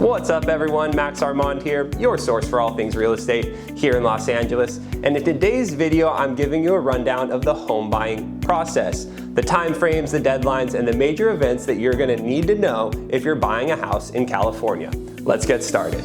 What's up everyone, Max Armand here, your source for all things real estate here in Los Angeles. And in today's video, I'm giving you a rundown of the home buying process, the time frames, the deadlines, and the major events that you're gonna need to know if you're buying a house in California. Let's get started.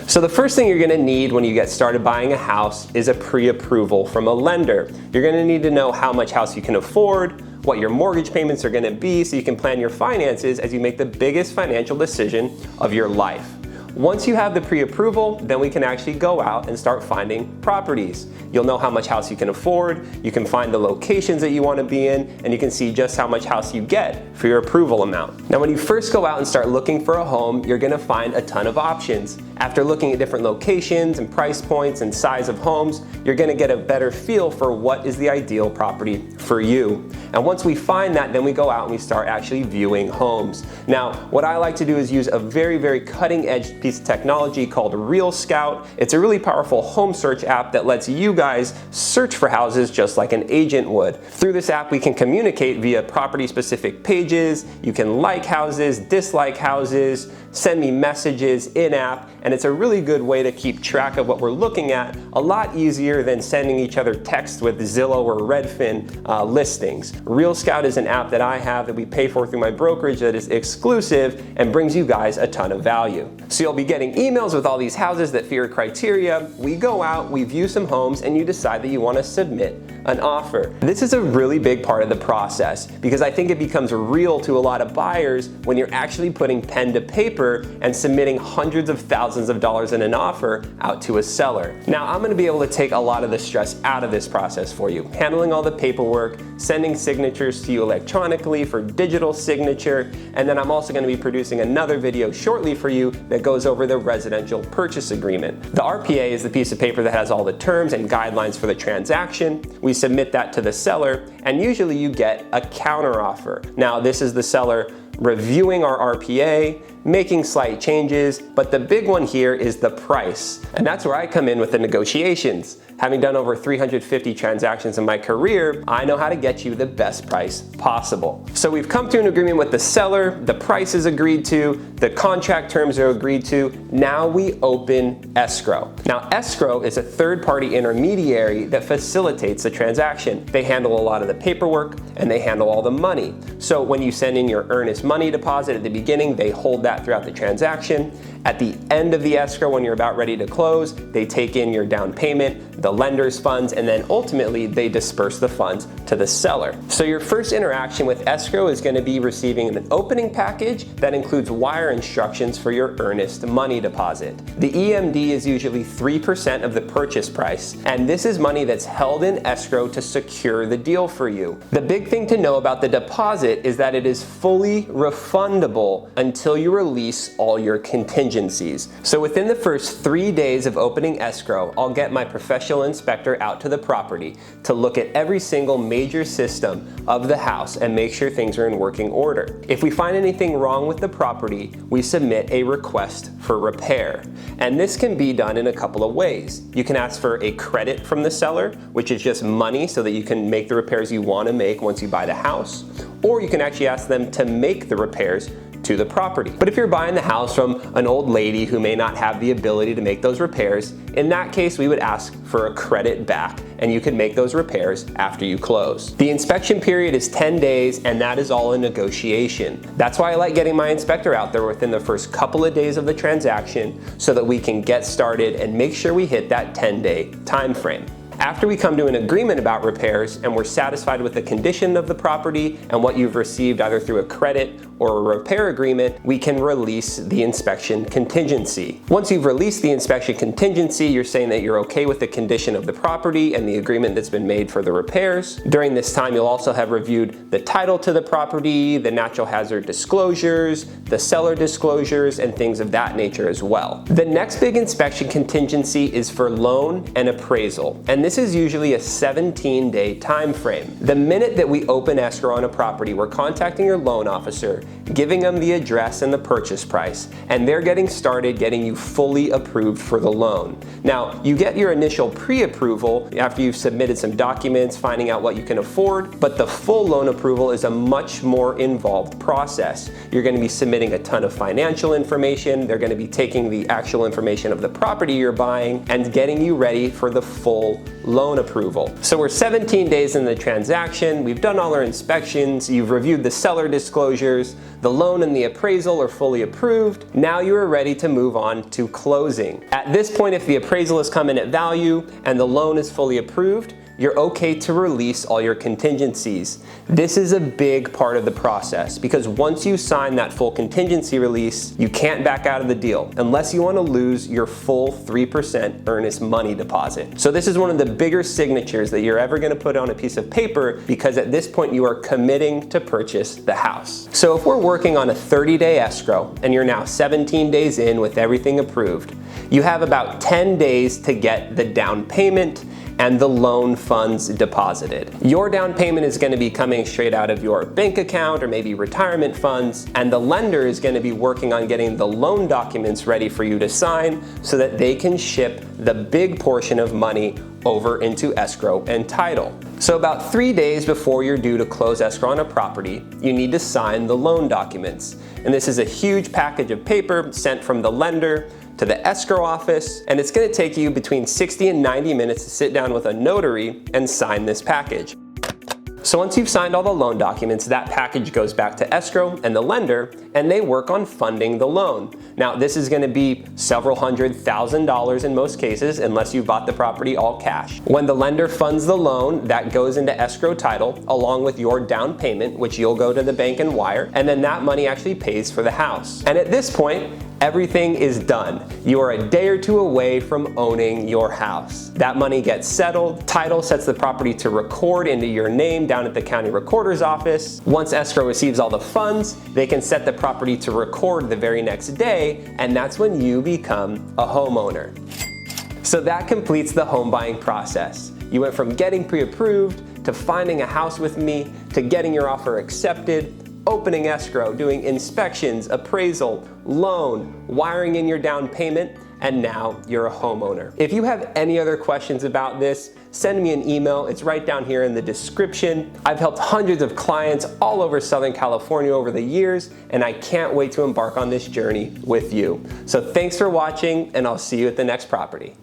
So the first thing you're gonna need when you get started buying a house is a pre-approval from a lender. You're gonna need to know how much house you can afford, what your mortgage payments are gonna be so you can plan your finances as you make the biggest financial decision of your life. Once you have the pre-approval, then we can actually go out and start finding properties. You'll know how much house you can afford, you can find the locations that you want to be in, and you can see just how much house you get for your approval amount. Now when you first go out and start looking for a home, you're gonna find a ton of options. After looking at different locations and price points and size of homes, you're gonna get a better feel for what is the ideal property for you. And once we find that, then we go out and we start actually viewing homes. Now, what I like to do is use a very cutting edge piece of technology called RealScout. It's a really powerful home search app that lets you guys search for houses just like an agent would. Through this app, we can communicate via property specific pages. You can like houses, dislike houses, send me messages in-app, and it's a really good way to keep track of what we're looking at, a lot easier than sending each other texts with Zillow or Redfin listings. RealScout is an app that I have that we pay for through my brokerage that is exclusive and brings you guys a ton of value. So you'll be getting emails with all these houses that fit your criteria. We go out, we view some homes, and you decide that you want to submit an offer. This is a really big part of the process because I think it becomes real to a lot of buyers when you're actually putting pen to paper and submitting hundreds of thousands of dollars in an offer out to a seller. Now I'm gonna be able to take a lot of the stress out of this process for you, handling all the paperwork, sending signatures to you electronically for digital signature, and then I'm also gonna be producing another video shortly for you that goes over the residential purchase agreement. The RPA is the piece of paper that has all the terms and guidelines for the transaction. We submit that to the seller, and usually you get a counteroffer. Now this is the seller reviewing our RPA, making slight changes, but the big one here is the price. And that's where I come in with the negotiations. Having done over 350 transactions in my career, I know how to get you the best price possible. So we've come to an agreement with the seller, the price is agreed to, the contract terms are agreed to. Now we open escrow. Now escrow is a third-party intermediary that facilitates the transaction. They handle a lot of the paperwork and they handle all the money. So when you send in your earnest money deposit at the beginning, they hold that throughout the transaction. At the end of the escrow, when you're about ready to close, they take in your down payment, the lender's funds, and then ultimately they disperse the funds to the seller. So your first interaction with escrow is going to be receiving an opening package that includes wire instructions for your earnest money deposit. The EMD is usually 3% of the purchase price, and this is money that's held in escrow to secure the deal for you. The big thing to know about the deposit is that it is fully refundable until you release all your contingencies. So within the first 3 days of opening escrow, I'll get my professional inspector out to the property to look at every single major system of the house and make sure things are in working order. If we find anything wrong with the property, we submit a request for repair. And this can be done in a couple of ways. You can ask for a credit from the seller, which is just money so that you can make the repairs you want to make once you buy the house, or you can actually ask them to make the repairs to the property. But if you're buying the house from an old lady who may not have the ability to make those repairs, in that case we would ask for a credit back and you can make those repairs after you close. The inspection period is 10 days and that is all a negotiation. That's why I like getting my inspector out there within the first couple of days of the transaction so that we can get started and make sure we hit that 10-day time frame. After we come to an agreement about repairs and we're satisfied with the condition of the property and what you've received either through a credit or a repair agreement, we can release the inspection contingency. Once you've released the inspection contingency, you're saying that you're okay with the condition of the property and the agreement that's been made for the repairs. During this time, you'll also have reviewed the title to the property, the natural hazard disclosures, the seller disclosures, and things of that nature as well. The next big inspection contingency is for loan and appraisal, and this is usually a 17-day time frame. The minute that we open escrow on a property, we're contacting your loan officer giving them the address and the purchase price, and they're getting started getting you fully approved for the loan. Now, you get your initial pre-approval after you've submitted some documents, finding out what you can afford, but the full loan approval is a much more involved process. You're going to be submitting a ton of financial information, they're going to be taking the actual information of the property you're buying and getting you ready for the full loan approval. So we're 17 days in the transaction, we've done all our inspections, you've reviewed the seller disclosures, the loan and the appraisal are fully approved. Now you are ready to move on to closing. At this point, if the appraisal has come in at value and the loan is fully approved, you're okay to release all your contingencies. This is a big part of the process because once you sign that full contingency release, you can't back out of the deal unless you want to lose your full 3% earnest money deposit. So this is one of the bigger signatures that you're ever going to put on a piece of paper because at this point you are committing to purchase the house. So if we're working on a 30-day escrow and you're now 17 days in with everything approved, you have about 10 days to get the down payment and the loan funds deposited. Your down payment is going to be coming straight out of your bank account or maybe retirement funds, and the lender is going to be working on getting the loan documents ready for you to sign so that they can ship the big portion of money over into escrow and title. So about 3 days before you're due to close escrow on a property, you need to sign the loan documents. And this is a huge package of paper sent from the lender to the escrow office, and it's going to take you between 60 and 90 minutes to sit down with a notary and sign this package. So once you've signed all the loan documents, that package goes back to escrow and the lender, and they work on funding the loan. Now, this is going to be several $100,000 in most cases, unless you bought the property all cash. When the lender funds the loan, that goes into escrow title along with your down payment, which you'll go to the bank and wire, and then that money actually pays for the house. And at this point, everything is done. You are a day or two away from owning your house. That money gets settled, title sets the property to record into your name down at the county recorder's office. Once escrow receives all the funds, they can set the property to record the very next day, and that's when you become a homeowner. So that completes the home buying process. You went from getting pre-approved to finding a house with me to getting your offer accepted, opening escrow, doing inspections, appraisal, loan, wiring in your down payment, and now you're a homeowner. If you have any other questions about this, send me an email. It's right down here in the description. I've helped hundreds of clients all over Southern California over the years, and I can't wait to embark on this journey with you. So thanks for watching, and I'll see you at the next property.